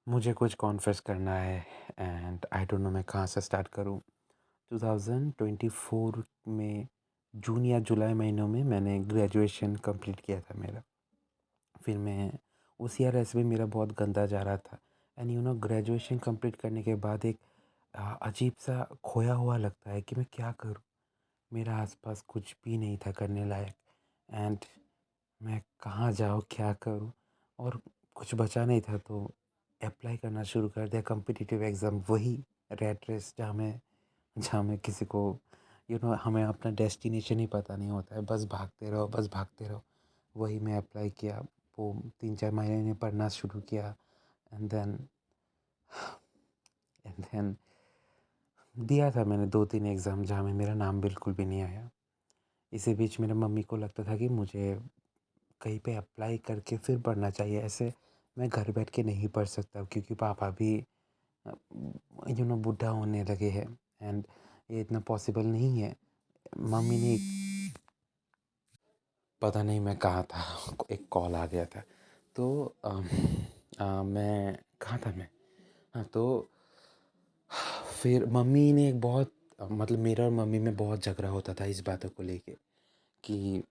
मुझे कुछ कॉन्फेस करना है एंड आई डोंट नो मैं कहाँ से स्टार्ट करूँ। 2024 में जून या जुलाई महीनों में मैंने ग्रेजुएशन कंप्लीट किया था मेरा। फिर मैं उस ईयर ऐसे भी मेरा बहुत गंदा जा रहा था एंड ग्रेजुएशन कंप्लीट करने के बाद एक अजीब सा खोया हुआ लगता है कि मैं क्या करूँ। मेरा आसपास कुछ भी नहीं था करने लायक एंड मैं कहाँ जाऊँ, क्या करूँ? और कुछ बचा नहीं था तो अप्लाई करना शुरू कर दिया कॉम्पिटिटिव एग्ज़ाम, वही रैट रेस जहाँ में किसी को हमें अपना डेस्टिनेशन ही पता नहीं होता है, बस भागते रहो, बस भागते रहो। वही मैं अप्लाई किया, वो 3-4 महीने पढ़ना शुरू किया एंड देन एंड देन दिया था मैंने 2-3 एग्ज़ाम जहाँ में मेरा नाम बिल्कुल भी नहीं आया। इसी बीच मेरे मम्मी को लगता था कि मुझे कहीं पे अप्लाई करके फिर पढ़ना चाहिए। ऐसे मैं घर बैठ के नहीं पढ़ सकता क्योंकि पापा भी बूढ़ा होने लगे हैं एंड ये इतना पॉसिबल नहीं है। मम्मी ने पता नहीं मैं कहाँ था, एक कॉल आ गया था। तो मैं कहाँ था मैं? हाँ, तो फिर मम्मी ने एक बहुत मतलब मेरा और मम्मी में बहुत झगड़ा होता था इस बातों को लेके कि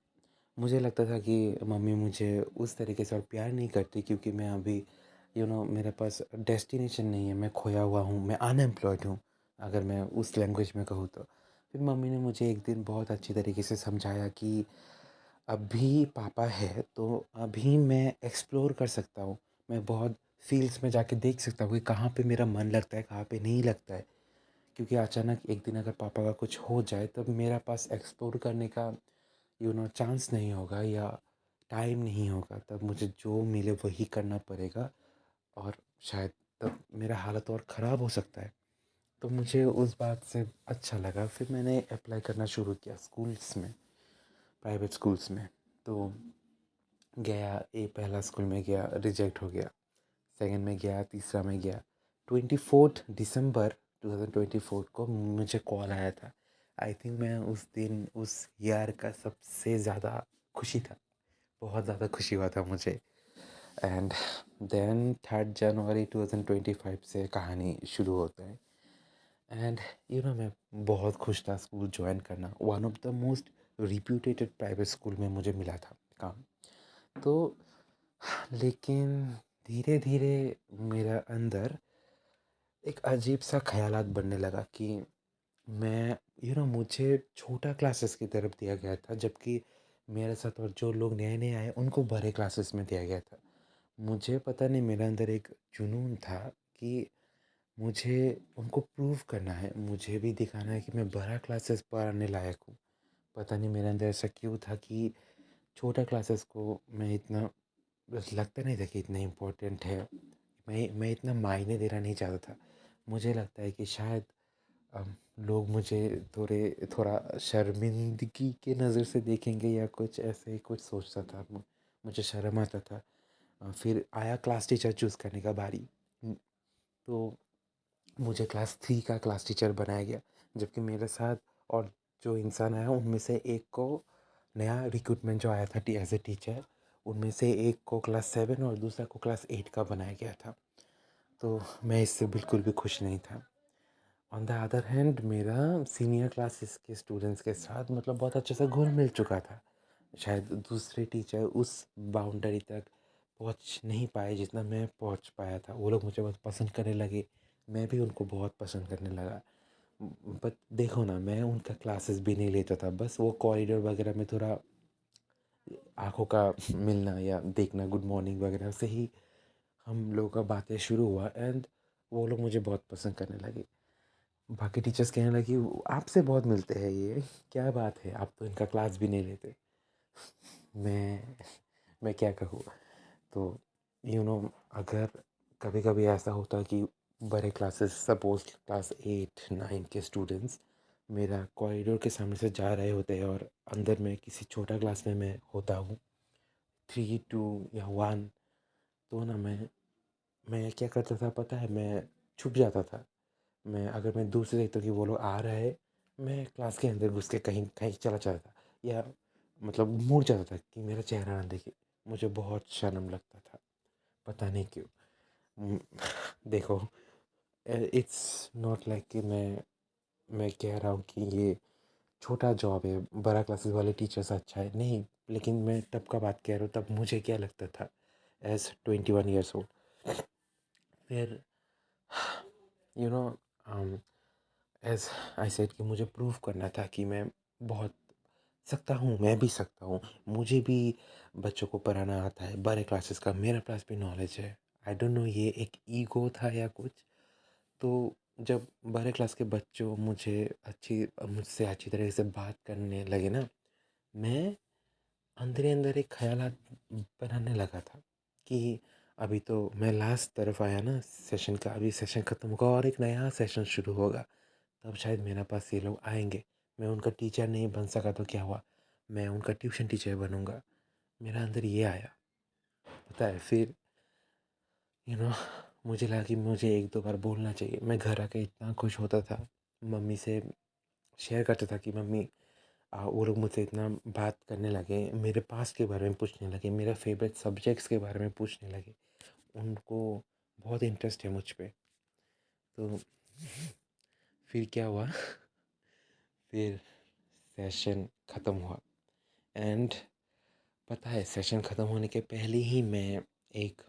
मुझे लगता था कि मम्मी मुझे उस तरीके से और प्यार नहीं करती क्योंकि मैं अभी मेरे पास डेस्टिनेशन नहीं है, मैं खोया हुआ हूँ, मैं अनएम्प्लॉयड हूँ, अगर मैं उस लैंग्वेज में कहूँ तो। फिर मम्मी ने मुझे एक दिन बहुत अच्छी तरीके से समझाया कि अभी पापा है तो अभी मैं एक्सप्लोर कर सकता हूँ, मैं बहुत फील्ड्स में जाके देख सकता हूँ कि कहाँ पे मेरा मन लगता है, कहाँ पे नहीं लगता है। क्योंकि अचानक एक दिन अगर पापा का कुछ हो जाए तब मेरा पास एक्सप्लोर करने का चांस नहीं होगा या टाइम नहीं होगा, तब मुझे जो मिले वही करना पड़ेगा और शायद तब मेरा हालत और ख़राब हो सकता है। तो मुझे उस बात से अच्छा लगा, फिर मैंने अप्लाई करना शुरू किया स्कूल्स में, प्राइवेट स्कूल्स में। तो गया, पहला स्कूल में गया, रिजेक्ट हो गया, सेकंड में गया, तीसरा में गया। 24 दिसंबर 2024 को मुझे कॉल आया था। आई थिंक मैं उस दिन उस ईयर का सबसे ज़्यादा खुशी था, बहुत ज़्यादा खुशी हुआ था मुझे। एंड देन 3 जनवरी 2025 से कहानी शुरू होता है एंड मैं बहुत खुश था स्कूल ज्वाइन करना। One of the most reputed private school में मुझे मिला था काम। तो लेकिन धीरे धीरे मेरा अंदर एक अजीब सा ख्यालात बनने लगा कि मैं मुझे छोटा क्लासेस की तरफ दिया गया था, जबकि मेरे साथ और जो लोग नए नए आए उनको बड़े क्लासेस में दिया गया था। मुझे पता नहीं, मेरे अंदर एक जुनून था कि मुझे उनको प्रूव करना है, मुझे भी दिखाना है कि मैं बड़ा क्लासेस पढ़ाने लायक हूँ। पता नहीं मेरे अंदर ऐसा क्यों था कि छोटा क्लासेस को मैं इतना बस लगता नहीं था कि इतना इम्पोर्टेंट है। मैं इतना मायने देना नहीं चाहता था। मुझे लगता है कि शायद लोग मुझे थोड़ा शर्मिंदगी के नज़र से देखेंगे या कुछ ऐसे ही कुछ सोचता था। मुझे शर्म आता था। फिर आया क्लास टीचर चूज़ करने का बारी। तो मुझे क्लास 3 का क्लास टीचर बनाया गया, जबकि मेरे साथ और जो इंसान आया उनमें से एक को नया रिक्रूटमेंट जो आया था एज ए टीचर, उनमें से एक को क्लास 7 और दूसरा को क्लास 8 का बनाया गया था। तो मैं इससे बिल्कुल भी खुश नहीं था। ऑन द अदर हैंड मेरा सीनियर क्लासेस के स्टूडेंट्स के साथ मतलब बहुत अच्छे से घुल मिल चुका था। शायद दूसरे टीचर उस बाउंड्री तक पहुंच नहीं पाए जितना मैं पहुंच पाया था। वो लोग मुझे बहुत पसंद करने लगे, मैं भी उनको बहुत पसंद करने लगा। बट देखो ना, मैं उनका क्लासेस भी नहीं लेता था, बस वो कॉरिडोर वगैरह में थोड़ा आँखों का मिलना या देखना, गुड मॉर्निंग वगैरह से ही हम लोगों का बातें शुरू हुआ एंड वो लोग मुझे बहुत पसंद करने लगे। बाकी टीचर्स कहने लगी आपसे बहुत मिलते हैं ये, क्या बात है, आप तो इनका क्लास भी नहीं लेते। मैं मैं क्या कहूँ। तो अगर कभी कभी ऐसा होता कि बड़े क्लासेस, सपोज क्लास 8-9 के स्टूडेंट्स मेरा कॉरिडोर के सामने से जा रहे होते हैं और अंदर में किसी छोटा क्लास में मैं होता हूँ, 3-2 या 1, तो ना मैं क्या करता था पता है, मैं छुप जाता था। अगर मैं दूर से देखता हूँ कि वो लोग आ रहे हैं, मैं क्लास के अंदर घुस के कहीं कहीं चला जाता था या मतलब मुड़ जाता था कि मेरा चेहरा ना देखे। मुझे बहुत शर्म लगता था, पता नहीं क्यों। देखो, इट्स नॉट लाइक कि मैं कह रहा हूँ कि ये छोटा जॉब है, बड़ा क्लासेस वाले टीचर्स अच्छा है, नहीं। लेकिन मैं तब का बात कह रहा हूँ, तब मुझे क्या लगता था एज़ 21 ईयर्स ओल्ड। फिर you know as I said कि मुझे प्रूव करना था कि मैं बहुत सकता हूँ, मैं भी सकता हूँ। मुझे भी बच्चों को पढ़ाना आता है, बड़े क्लासेस का मेरे पास भी नॉलेज है। आई डोंट नो ये एक ईगो था या कुछ। तो जब बड़े क्लास के बच्चों मुझसे अच्छी तरीके से बात करने लगे ना, मैं अंदर ही अंदर एक ख़यालात बनाने लगा था कि अभी तो मैं लास्ट तरफ आया ना सेशन का, अभी सेशन ख़त्म होगा और एक नया सेशन शुरू होगा। तब शायद मेरे पास ये लोग आएँगे। मैं उनका टीचर नहीं बन सका तो क्या हुआ? मैं उनका ट्यूशन टीचर बनूँगा। मेरा अंदर ये आया। पता है फिर यू नो मुझे लगा कि मुझे 1-2 बार बोलना चाहिए। मैं घर आके इतना खुश होता था, मम्मी से शेयर करता था कि मम्मी वो लोग मुझसे इतना बात करने लगे, मेरे पास्ट के बारे में पूछने लगे, मेरा फेवरेट सब्जेक्ट्स के बारे में पूछने लगे। उनको बहुत इंटरेस्ट है मुझ पे। तो फिर क्या हुआ फिर सेशन ख़त्म हुआ एंड पता है सेशन ख़त्म होने के पहले ही मैं एक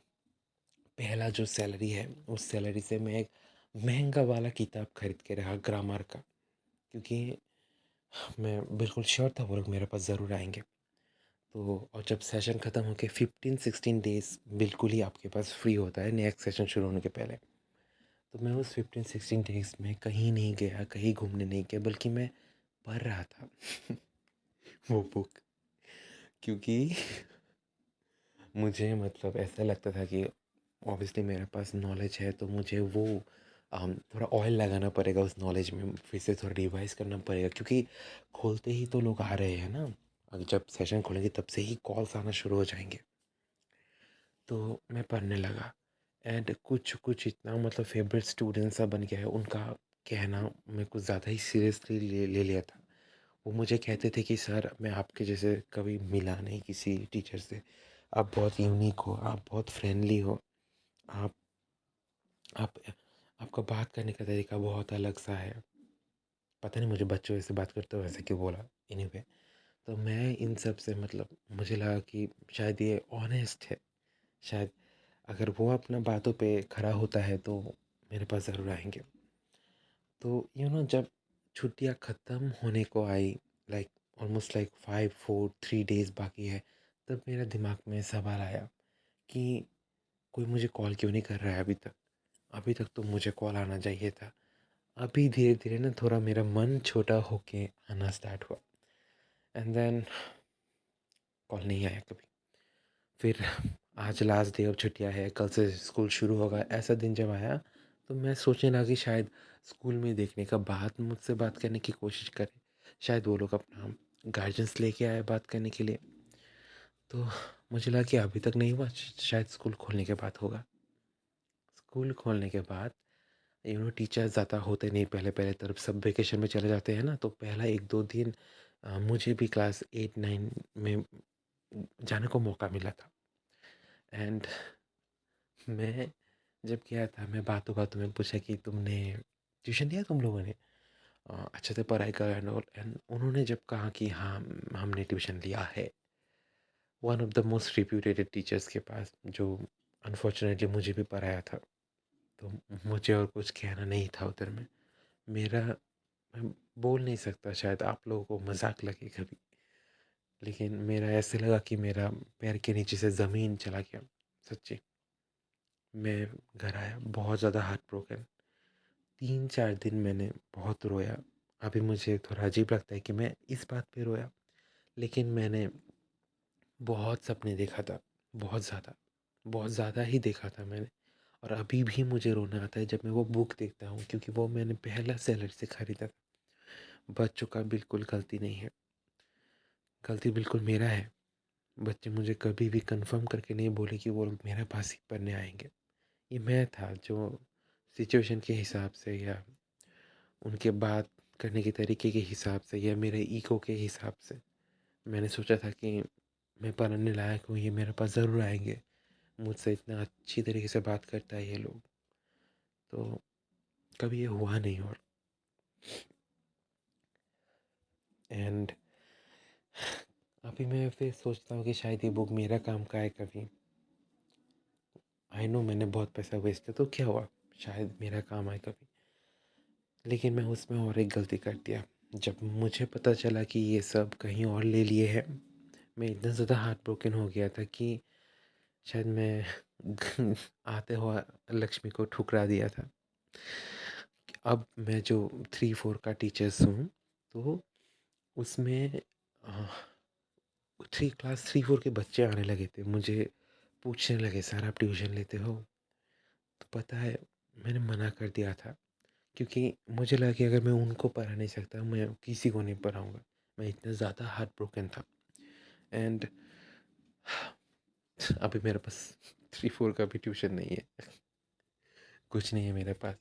पहला जो सैलरी है उस सैलरी से मैं एक महंगा वाला किताब खरीद के रखा ग्रामर का, क्योंकि मैं बिल्कुल श्योर था वो लोग मेरे पास ज़रूर आएंगे। तो और जब सेशन ख़त्म होके 15-16 डेज़ बिल्कुल ही आपके पास फ्री होता है नेक्स्ट सेशन शुरू होने के पहले। तो मैं उस 15-16 डेज़ में कहीं नहीं गया, कहीं घूमने नहीं गया, बल्कि मैं पढ़ रहा था वो बुक। क्योंकि मुझे मतलब ऐसा लगता था कि ऑब्वियसली मेरे पास नॉलेज है तो मुझे वो थोड़ा ऑयल लगाना पड़ेगा उस नॉलेज में, फिर से थोड़ा रिवाइज़ करना पड़ेगा, क्योंकि खोलते ही तो लोग आ रहे हैं ना। जब सेशन खोलेंगे तब से ही कॉल्स आना शुरू हो जाएंगे। तो मैं पढ़ने लगा एंड कुछ कुछ इतना मतलब फेवरेट स्टूडेंट सा बन गया है, उनका कहना मैं कुछ ज़्यादा ही सीरियसली ले ले लिया था। वो मुझे कहते थे कि सर मैं आपके जैसे कभी मिला नहीं किसी टीचर से, आप बहुत यूनिक हो, आप बहुत फ्रेंडली हो, आप आप आपका बात करने का तरीका बहुत अलग सा है। पता नहीं मुझे बच्चों जैसे बात करते हुए वैसे क्यों बोला, एनीवे। तो मैं इन सब से मतलब मुझे लगा कि शायद ये ऑनेस्ट है, शायद अगर वो अपना बातों पे खरा होता है तो मेरे पास ज़रूर आएंगे। तो जब छुट्टियां ख़त्म होने को आई, लाइक ऑलमोस्ट लाइक 5 4 3 डेज़ बाकी है, तब मेरे दिमाग में सवाल आया कि कोई मुझे कॉल क्यों नहीं कर रहा है अभी तक तो मुझे कॉल आना चाहिए था। अभी धीरे धीरे ना थोड़ा मेरा मन छोटा होके आना स्टार्ट हुआ एंड देन कॉल नहीं आया कभी। फिर आज लास्ट डे, अब छुट्टियां है, कल से स्कूल शुरू होगा, ऐसा दिन जब आया तो मैं सोचने लगा कि शायद स्कूल में देखने का बाद मुझसे बात करने की कोशिश करे, शायद वो लोग अपना गार्जियंस लेके आए बात करने के लिए। तो मुझे लगा कि अभी तक नहीं हुआ, शायद स्कूल खोलने के बाद होगा। स्कूल खोलने के बाद टीचर्स ज़्यादा होते नहीं, पहले पहले तरफ सब वेकेशन में चले जाते हैं ना, तो पहला 1-2 दिन मुझे भी क्लास 8-9 में जाने को मौका मिला था एंड मैं जब गया था, मैं बातों बातों में पूछा कि तुमने ट्यूशन दिया तुम लोगों ने, अच्छे से पढ़ाई कर एंड ऑल, एंड उन्होंने जब कहा कि हाँ हमने ट्यूशन लिया है one of the most reputed teachers के पास, जो अनफॉर्चुनेटली मुझे भी पढ़ाया था, तो मुझे और कुछ कहना नहीं था उधर में। मेरा मैं बोल नहीं सकता, शायद आप लोगों को मजाक लगे कभी, लेकिन मेरा ऐसे लगा कि मेरा पैर के नीचे से ज़मीन चला गया, सच्ची। मैं घर आया बहुत ज़्यादा हार्ट ब्रोकन, 3-4 दिन मैंने बहुत रोया। अभी मुझे थोड़ा अजीब लगता है कि मैं इस बात पे रोया, लेकिन मैंने बहुत सपने देखा था, बहुत ज़्यादा ही देखा था मैंने। और अभी भी मुझे रोना आता है जब मैं वो बुक देखता हूँ, क्योंकि वो मैंने पहला सैलरी से ख़रीदा था। बच्चों का बिल्कुल गलती नहीं है, गलती बिल्कुल मेरा है। बच्चे मुझे कभी भी कंफर्म करके नहीं बोले कि वो लोग मेरे पास ही पढ़ने आएंगे। ये मैं था जो सिचुएशन के हिसाब से या उनके बात करने के तरीके के हिसाब से या मेरे ईगो के हिसाब से मैंने सोचा था कि मैं पढ़ने लायक हूँ, ये मेरे पास ज़रूर आएंगे, मुझसे इतना अच्छी तरीके से बात करता है ये लोग। तो कभी ये हुआ नहीं और एंड अभी मैं फिर सोचता हूँ कि शायद ये बुक मेरा काम का है कभी। आई नो मैंने बहुत पैसा वेस्ट किया तो क्या हुआ, शायद मेरा काम आए कभी। लेकिन मैं उसमें और एक गलती कर दिया। जब मुझे पता चला कि ये सब कहीं और ले लिए हैं, मैं इतना ज़्यादा हार्ट ब्रोकन हो गया था कि शायद मैं आते हुआ लक्ष्मी को ठुकरा दिया था। अब मैं जो 3-4 का टीचर्स हूँ, तो उसमें 3 क्लास 3-4 के बच्चे आने लगे थे, मुझे पूछने लगे, सर आप ट्यूशन लेते हो? तो पता है मैंने मना कर दिया था, क्योंकि मुझे लगा कि अगर मैं उनको पढ़ा नहीं सकता, मैं किसी को नहीं पढ़ाऊँगा। मैं इतना ज़्यादा हार्ट ब्रोकन था एंड अभी मेरे पास 3-4 का भी ट्यूशन नहीं है। कुछ नहीं है मेरे पास,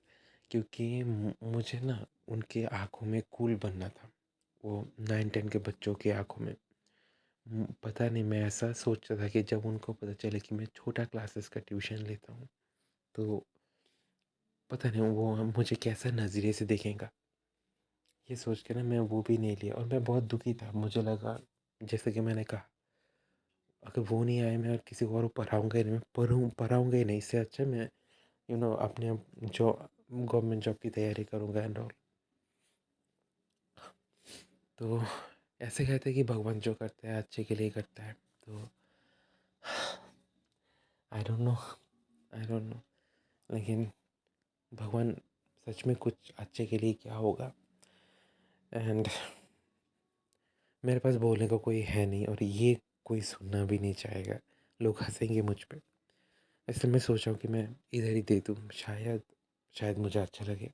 क्योंकि मुझे ना उनके आँखों में कूल बनना था, वो 9-10 के बच्चों की आँखों में। पता नहीं मैं ऐसा सोचता था कि जब उनको पता चले कि मैं छोटा क्लासेस का ट्यूशन लेता हूँ, तो पता नहीं वो मुझे कैसा नज़रिए से देखेगा। ये सोच के ना मैं वो भी नहीं लिया और मैं बहुत दुखी था। मुझे लगा, जैसे कि मैंने कहा, अगर वो नहीं आए मैं और किसी को और पढ़ाऊँगा ही नहीं, मैं पढ़ाऊँगा ही नहीं। इससे अच्छा मैं अपने जो गवर्नमेंट जॉब की तैयारी करूँगा एंड ऑल। तो ऐसे कहते हैं कि भगवान जो करता है अच्छे के लिए करता है। तो आई डोंट नो लेकिन भगवान सच में कुछ अच्छे के लिए क्या होगा। एंड मेरे पास बोलने को कोई है नहीं और ये कोई सुनना भी नहीं चाहेगा, लोग हंसेंगे मुझ पे। इसलिए मैं सोच रहा हूँ कि मैं इधर ही दे दूँ, शायद शायद मुझे अच्छा लगे।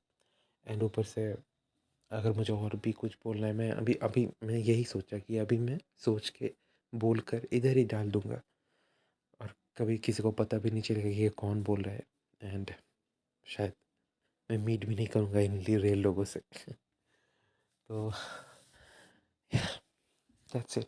एंड ऊपर से अगर मुझे और भी कुछ बोलना है, मैं अभी अभी मैं यही सोचा कि अभी मैं सोच के बोल कर इधर ही डाल दूँगा और कभी किसी को पता भी नहीं चलेगा कि ये कौन बोल रहा है। एंड शायद मैं मीट भी नहीं करूँगा इन रियल लोगों से। तो दैट्स इट।